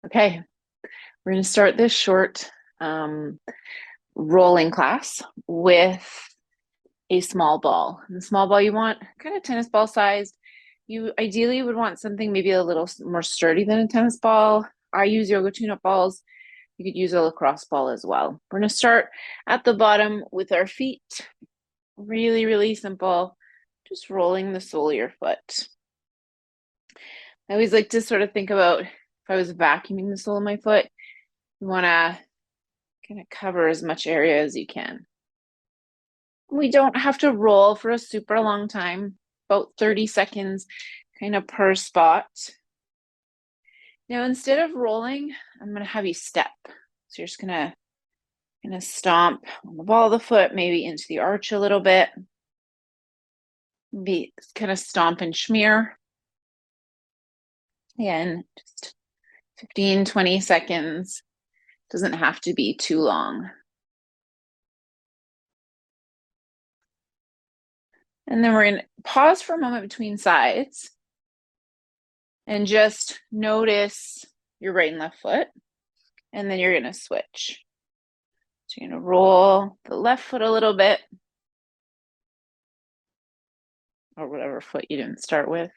Okay, we're going to start this short rolling class with a small ball. And the small ball you want kind of tennis ball sized. You ideally would want something maybe a little more sturdy than a tennis ball. I use yoga tune-up balls. You could use a lacrosse ball as well. We're going to start at the bottom with our feet. Really, really simple. Just rolling the sole of your foot. I always like to sort of think about if I was vacuuming the sole of my foot, you want to kind of cover as much area as you can. We don't have to roll for a super long time, about 30 seconds kind of per spot. Now, instead of rolling, I'm going to have you step. So you're just going to kind of stomp on the ball of the foot, maybe into the arch a little bit. Be kind of stomp and schmear. Again, just 15, 20 seconds. Doesn't have to be too long. And then we're going to pause for a moment between sides and just notice your right and left foot. And then you're going to switch. So you're going to roll the left foot a little bit, or whatever foot you didn't start with.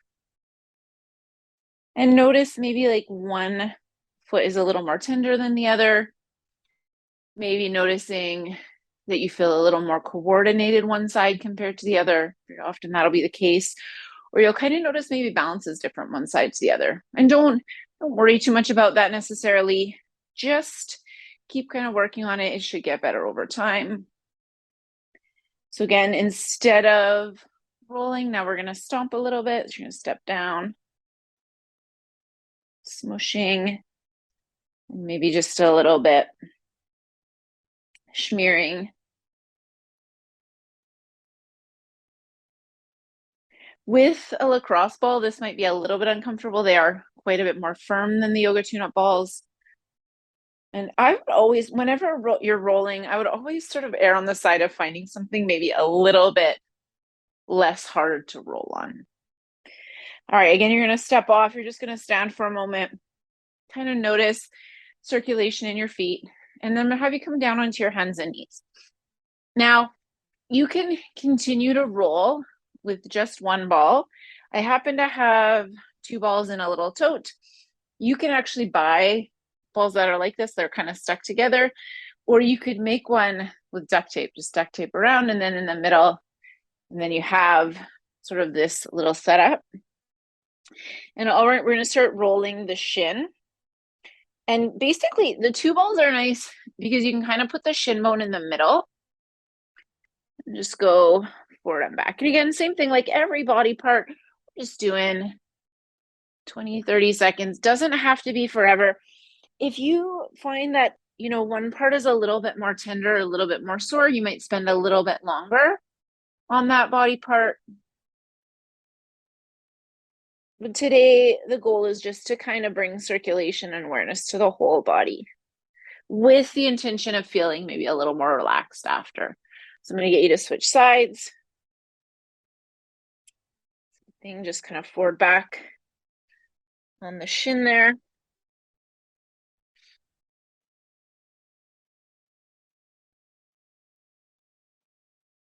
And notice maybe like one foot is a little more tender than the other. Maybe noticing that you feel a little more coordinated one side compared to the other. Often that'll be the case. Or you'll kind of notice maybe balance is different one side to the other. And don't worry too much about that necessarily. Just keep kind of working on it. It should get better over time. So again, instead of rolling, now we're going to stomp a little bit. So you're going to step down, smushing, and maybe just a little bit schmearing. With a lacrosse ball, this might be a little bit uncomfortable. They are quite a bit more firm than the yoga tune-up balls. And I would always, whenever you're rolling, I would always sort of err on the side of finding something maybe a little bit less hard to roll on. All right, again, you're going to step off. You're just going to stand for a moment, kind of notice circulation in your feet, and then I'm going to have you come down onto your hands and knees. Now, you can continue to roll with just one ball. I happen to have two balls in a little tote. You can actually buy balls that are like this. They're kind of stuck together. Or you could make one with duct tape, just duct tape around and then in the middle. And then you have sort of this little setup. And all right, we're going to start rolling the shin. And basically, the two balls are nice because you can kind of put the shin bone in the middle. And just go forward and back. And again, same thing, like every body part, we're just doing 20, 30 seconds. Doesn't have to be forever. If you find that, you know, one part is a little bit more tender, a little bit more sore, you might spend a little bit longer on that body part. But today, the goal is just to kind of bring circulation and awareness to the whole body with the intention of feeling maybe a little more relaxed after. So I'm going to get you to switch sides. Thing just kind of forward back on the shin there.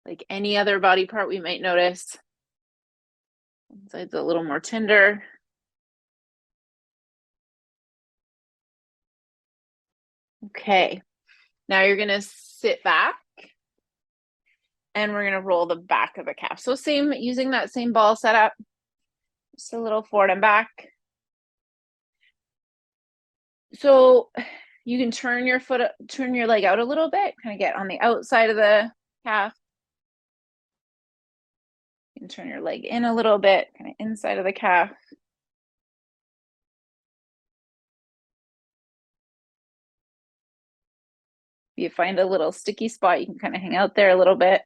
Like any other body part we might notice. One side's a little more tender. Okay, now you're going to sit back and we're going to roll the back of the calf. So same, using that same ball setup, just a little forward and back. So you can turn your leg out a little bit, kind of get on the outside of the calf. You can turn your leg in a little bit, kind of inside of the calf. If you find a little sticky spot, you can kind of hang out there a little bit.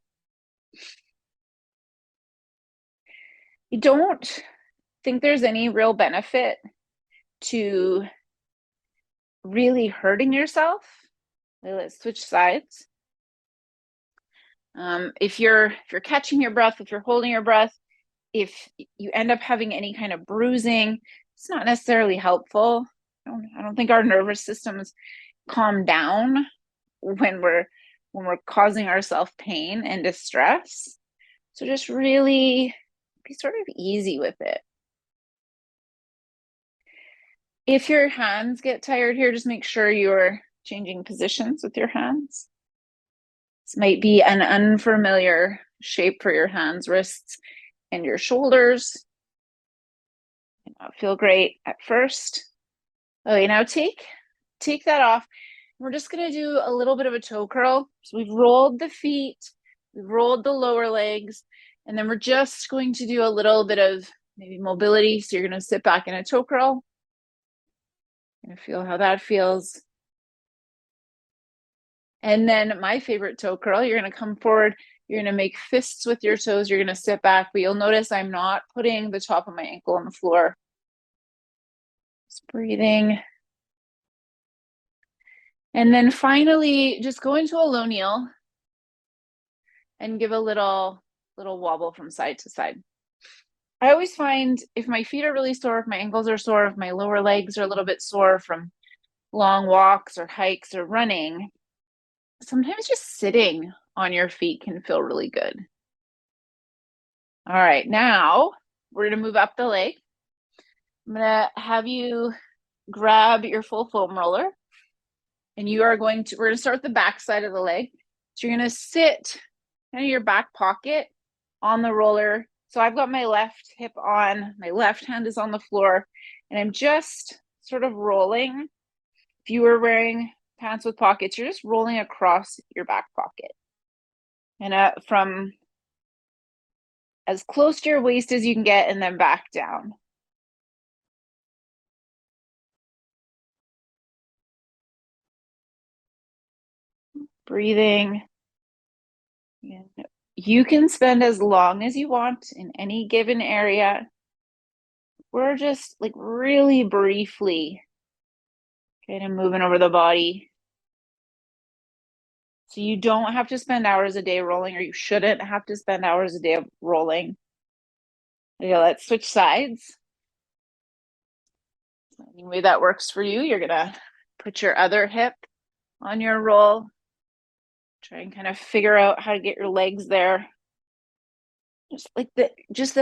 You don't think there's any real benefit to really hurting yourself. Let's switch sides. If you're catching your breath, if you're holding your breath, if you end up having any kind of bruising, it's not necessarily helpful. I don't think our nervous systems calm down when we're causing ourselves pain and distress. So just really be sort of easy with it. If your hands get tired here, just make sure you're changing positions with your hands. This might be an unfamiliar shape for your hands, wrists, and your shoulders. Might not feel great at first. Okay, now take that off. We're just gonna do a little bit of a toe curl. So we've rolled the feet, we've rolled the lower legs, and then we're just going to do a little bit of maybe mobility. So you're gonna sit back in a toe curl. Gonna feel how that feels. And then my favorite toe curl, you're gonna come forward, you're gonna make fists with your toes, you're gonna sit back, but you'll notice I'm not putting the top of my ankle on the floor. Just breathing. And then finally, just go into a low kneel and give a little wobble from side to side. I always find if my feet are really sore, if my ankles are sore, if my lower legs are a little bit sore from long walks or hikes or running, sometimes just sitting on your feet can feel really good. All right, now we're going to move up the leg. I'm going to have you grab your full foam roller, and we're going to start with the back side of the leg. So you're going to sit in your back pocket on the roller. So I've got my left hip on, my left hand is on the floor, and I'm just sort of rolling. If you were wearing pants with pockets, you're just rolling across your back pocket. And from as close to your waist as you can get, and then back down. Breathing. And you can spend as long as you want in any given area. We're just like really briefly kind of moving over the body. So you don't have to spend hours a day rolling, or you shouldn't have to spend hours a day of rolling. Okay, let's switch sides. Any way that works for you, you're gonna put your other hip on your roll. Try and kind of figure out how to get your legs there. Just like the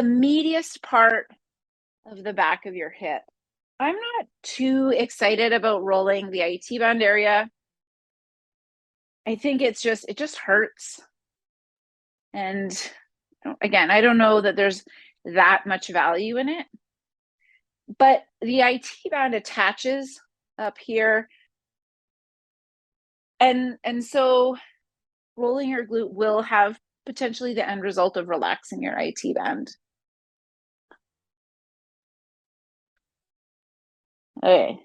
meatiest part of the back of your hip. I'm not too excited about rolling the IT band area. I think it just hurts. And again, I don't know that there's that much value in it. But the IT band attaches up here. And so rolling your glute will have potentially the end result of relaxing your IT band. Okay.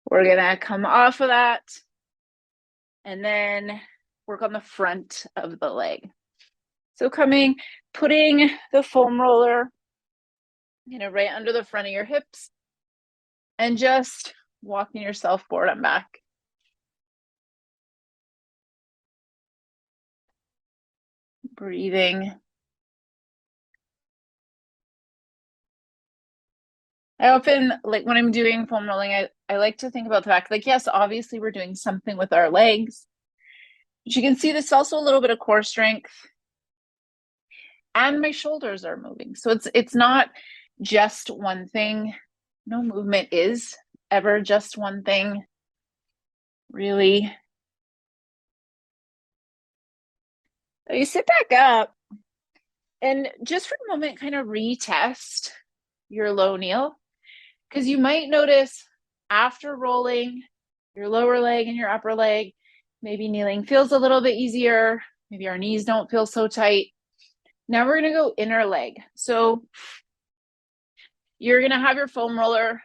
We're gonna come off of that and then work on the front of the leg. So putting the foam roller, right under the front of your hips and just walking yourself forward and back. Breathing. I often, like when I'm doing foam rolling, I like to think about the fact, like, yes, obviously we're doing something with our legs. But you can see this also a little bit of core strength. And my shoulders are moving. So it's not just one thing. No movement is ever just one thing, really. So you sit back up and just for a moment, kind of retest your low kneel, because you might notice after rolling your lower leg and your upper leg, maybe kneeling feels a little bit easier. Maybe our knees don't feel so tight. Now we're going to go inner leg. So you're going to have your foam roller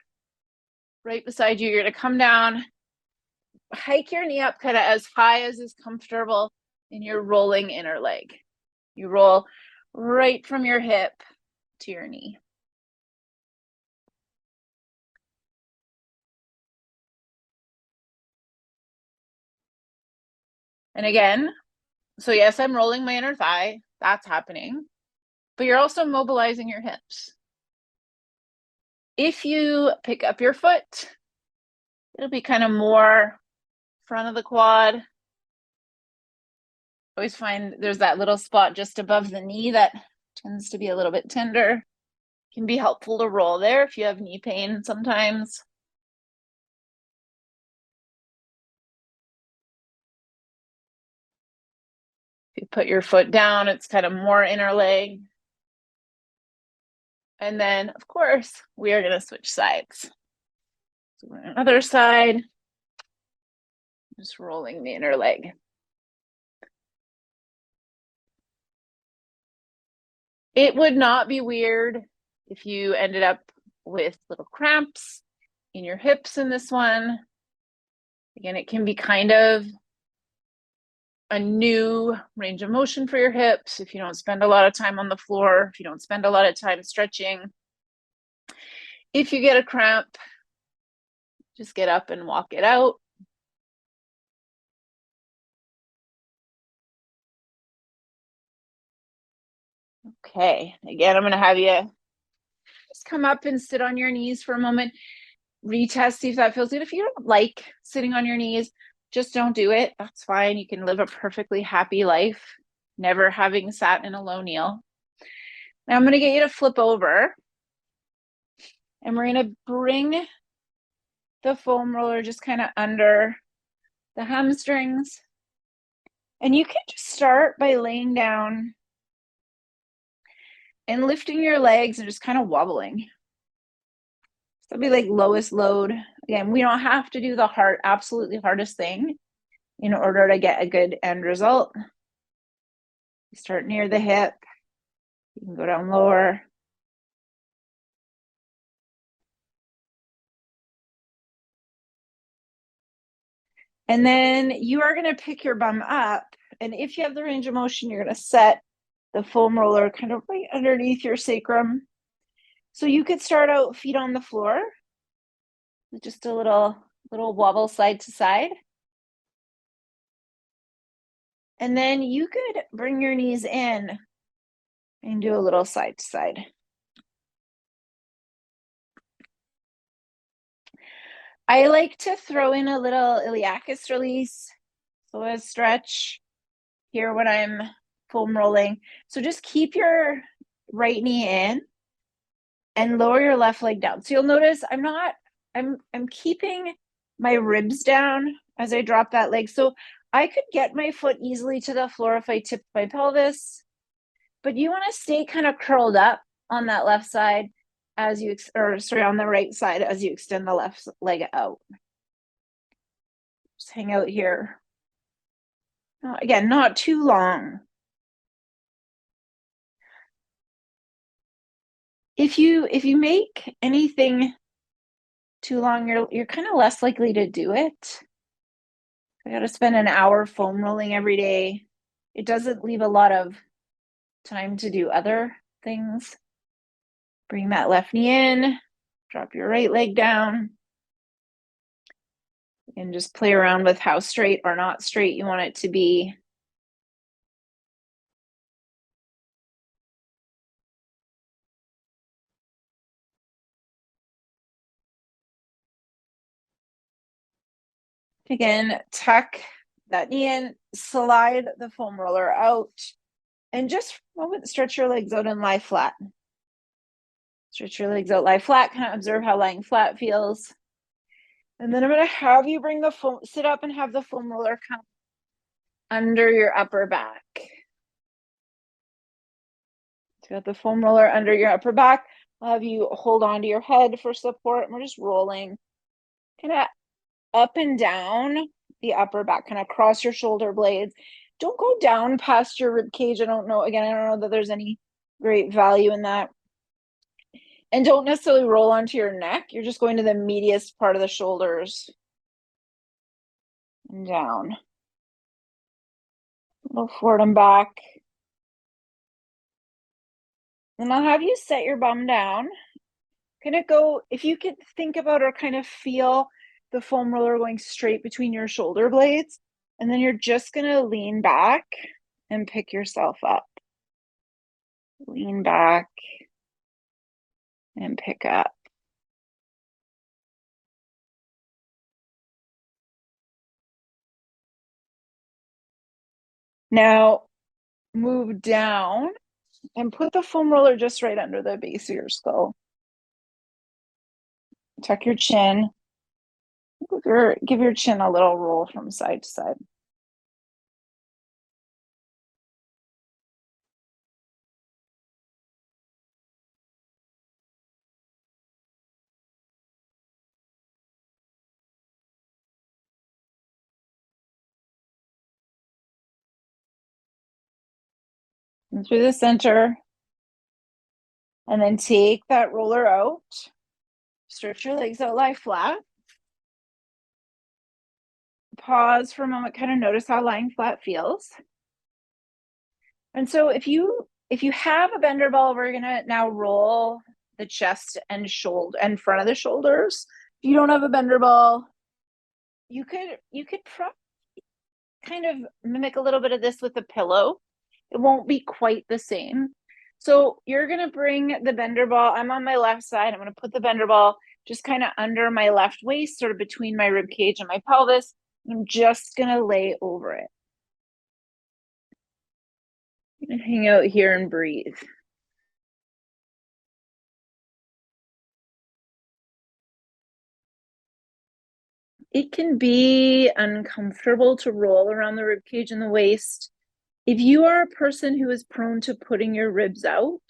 right beside you. You're going to come down, hike your knee up kind of as high as is comfortable, and you're rolling inner leg. You roll right from your hip to your knee. And again, so yes, I'm rolling my inner thigh. That's happening. But you're also mobilizing your hips. If you pick up your foot It'll be kind of more front of the quad. Always find there's that little spot just above the knee that tends to be a little bit tender. Can be helpful to roll there if you have knee pain sometimes. If you put your foot down, it's kind of more inner leg. And then, of course, we are going to switch sides. So we're on the other side, just rolling the inner leg. It would not be weird if you ended up with little cramps in your hips in this one. Again, it can be kind of a new range of motion for your hips if you don't spend a lot of time on the floor, if you don't spend a lot of time stretching. If you get a cramp, just get up and walk it out. Okay, again, I'm going to have you just come up and sit on your knees for a moment. Retest, see if that feels good. If you don't like sitting on your knees, just don't do it. That's fine. You can live a perfectly happy life, never having sat in a low kneel. Now I'm going to get you to flip over, and we're going to bring the foam roller just kind of under the hamstrings. And you can just start by laying down and lifting your legs and just kind of wobbling. So it'll be like lowest load. Again, we don't have to do the absolutely hardest thing in order to get a good end result. You start near the hip. You can go down lower. And then you are going to pick your bum up. And if you have the range of motion, you're going to set the foam roller kind of right underneath your sacrum. So you could start out feet on the floor, just a little wobble side to side. And then you could bring your knees in and do a little side to side. I like to throw in a little iliacus release, so a stretch here when I'm foam rolling. So just keep your right knee in and lower your left leg down. So you'll notice I'm keeping my ribs down as I drop that leg. So I could get my foot easily to the floor if I tipped my pelvis, but you want to stay kind of curled up on that left side as you, on the right side as you extend the left leg out. Just hang out here. Again, not too long. If you make anything too long, you're kind of less likely to do it. I got to spend an hour foam rolling every day. It doesn't leave a lot of time to do other things. Bring that left knee in, drop your right leg down, and just play around with how straight or not straight you want it to be. Again, tuck that knee in, slide the foam roller out, and just for a moment, stretch your legs out and lie flat. Stretch your legs out, lie flat, kind of observe how lying flat feels. And then I'm going to have you bring the foam, sit up and have the foam roller come under your upper back. So you got the foam roller under your upper back. I'll have you hold on to your head for support. And we're just rolling kind of up and down the upper back, kind of across your shoulder blades. Don't go down past your rib cage. I don't know that there's any great value in that. And don't necessarily roll onto your neck. You're just going to the meatiest part of the shoulders and down. A little forward and back. And I'll have you set your bum down. Kind of go, if you could think about or kind of feel the foam roller going straight between your shoulder blades. And then you're just going to lean back and pick yourself up. Lean back and pick up. Now move down and put the foam roller just right under the base of your skull. Tuck your chin. Give your chin a little roll from side to side. And through the center. And then take that roller out. Stretch your legs out, lie flat. Pause for a moment, kind of notice how lying flat feels. And so if you have a bender ball, we're gonna now roll the chest and shoulder and front of the shoulders. If you don't have a bender ball, you could kind of mimic a little bit of this with a pillow. It won't be quite the same. So you're gonna bring the bender ball. I'm on my left side. I'm gonna put the bender ball just kind of under my left waist, sort of between my rib cage and my pelvis. I'm just gonna lay over it. I'm gonna hang out here and breathe. It can be uncomfortable to roll around the rib cage and the waist. If you are a person who is prone to putting your ribs out,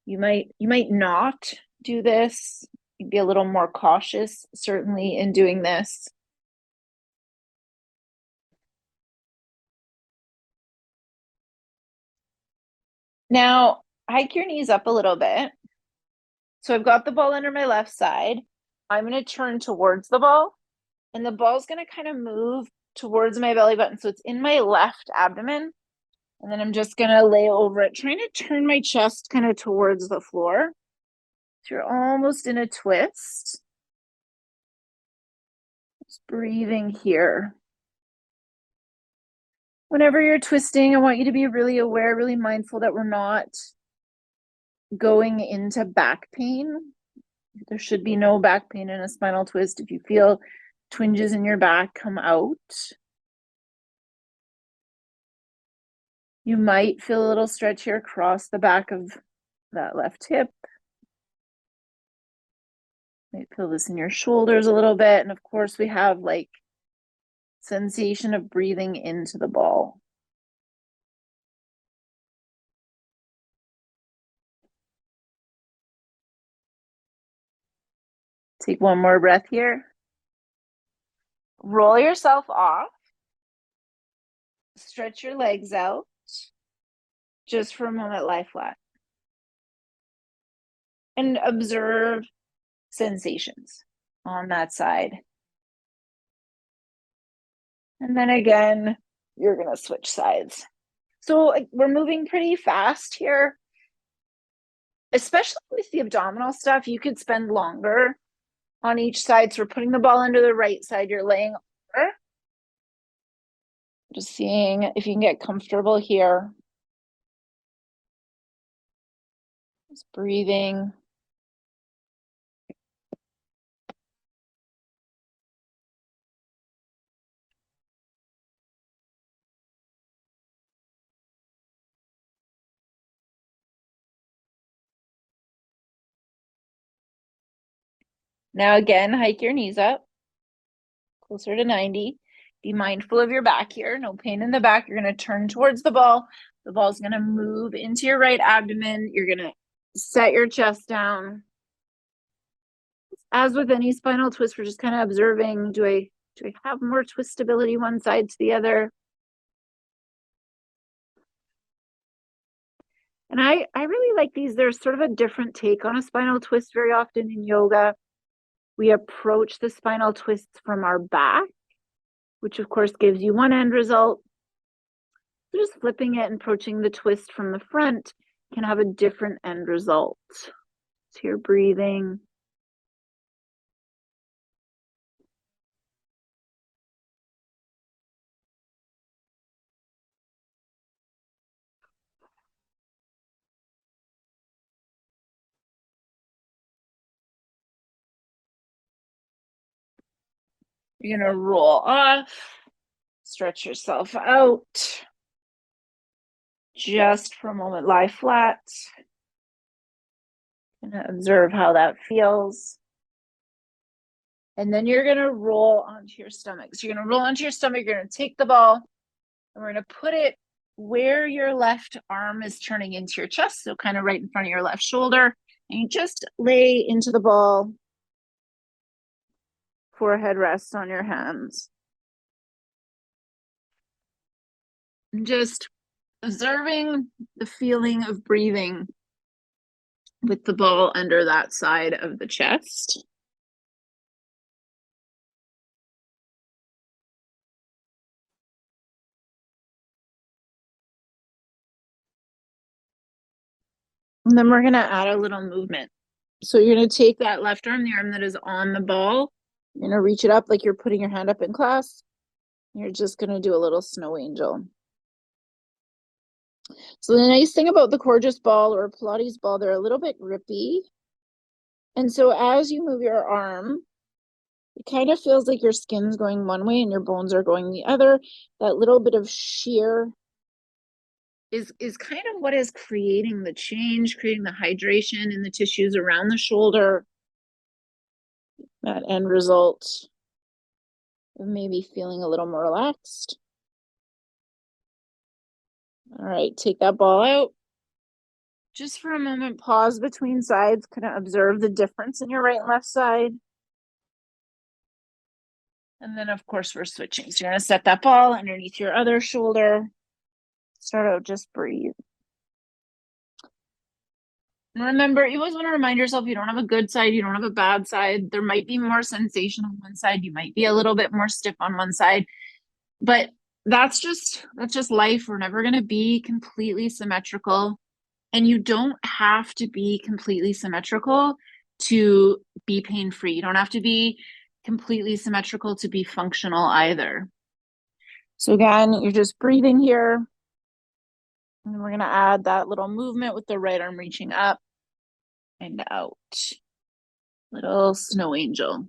you might not do this. You'd be a little more cautious, certainly, in doing this. Now, hike your knees up a little bit. So I've got the ball under my left side. I'm going to turn towards the ball, and the ball's going to kind of move towards my belly button. So it's in my left abdomen. And then I'm just going to lay over it, trying to turn my chest kind of towards the floor. So you're almost in a twist. Just breathing here. Whenever you're twisting, I want you to be really aware, really mindful that we're not going into back pain. There should be no back pain in a spinal twist. If you feel twinges in your back, come out. You might feel a little stretch here across the back of that left hip. Might feel this in your shoulders a little bit. And of course, we have like sensation of breathing into the ball. Take one more breath here. Roll yourself off. Stretch your legs out. Just for a moment, lie flat. And observe sensations on that side. And then again, you're going to switch sides. So we're moving pretty fast here. Especially with the abdominal stuff, you could spend longer on each side. So we're putting the ball under the right side. You're laying over. Just seeing if you can get comfortable here. Just breathing. Now again, hike your knees up, closer to 90. Be mindful of your back here. No pain in the back. You're going to turn towards the ball. The ball's going to move into your right abdomen. You're going to set your chest down. As with any spinal twist, we're just kind of observing, do I have more twistability one side to the other? And I really like these. There's sort of a different take on a spinal twist very often in yoga. We approach the spinal twists from our back, which of course gives you one end result. So just flipping it and approaching the twist from the front can have a different end result. So you're breathing. You're going to roll off, stretch yourself out. just for a moment lie flat and observe how that feels. And then you're gonna roll onto your stomach. So you're gonna roll onto your stomach, you're gonna take the ball, and we're gonna put it where your left arm is turning into your chest, so kind of right in front of your left shoulder. And you just lay into the ball, forehead rests on your hands. And just observing the feeling of breathing with the ball under that side of the chest. And then we're gonna add a little movement. So you're gonna take that left arm, the arm that is on the ball, you're gonna reach it up like you're putting your hand up in class. You're just gonna do a little snow angel. So the nice thing about the coregous ball or Pilates ball, they're a little bit grippy. And so as you move your arm, it kind of feels like your skin's going one way and your bones are going the other. That little bit of shear is kind of what is creating the change, creating the hydration in the tissues around the shoulder. That end result of maybe feeling a little more relaxed. All right, take that ball out. Just for a moment, pause between sides, kind of observe the difference in your right and left side. And then, of course, we're switching. So you're going to set that ball underneath your other shoulder. Start out, just breathe. And remember, you always want to remind yourself you don't have a good side, you don't have a bad side. There might be more sensation on one side. You might be a little bit more stiff on one side. But that's just life. We're never going to be completely symmetrical. And you don't have to be completely symmetrical to be pain-free. You don't have to be completely symmetrical to be functional either. So again, you're just breathing here. And we're going to add that little movement with the right arm reaching up and out. Little snow angel.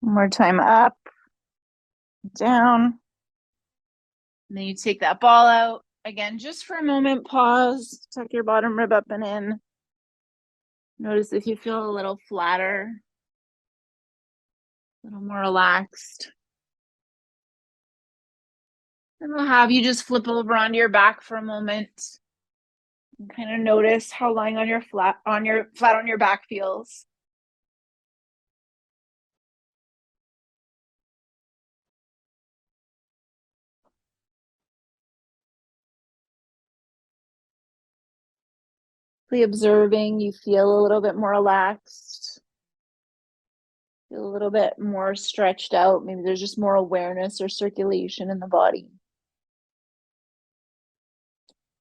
One more time, up, down. And then you take that ball out. Again, just for a moment, pause, tuck your bottom rib up and in. Notice if you feel a little flatter, a little more relaxed. And we'll have you just flip over onto your back for a moment and kind of notice how lying on your flat on your back feels. Observing, you feel a little bit more relaxed, feel a little bit more stretched out. Maybe there's just more awareness or circulation in the body.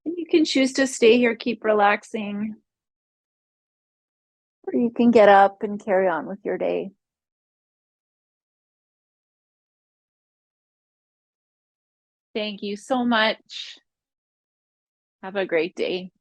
And you can choose to stay here, keep relaxing, or you can get up and carry on with your day. Thank you so much. Have a great day.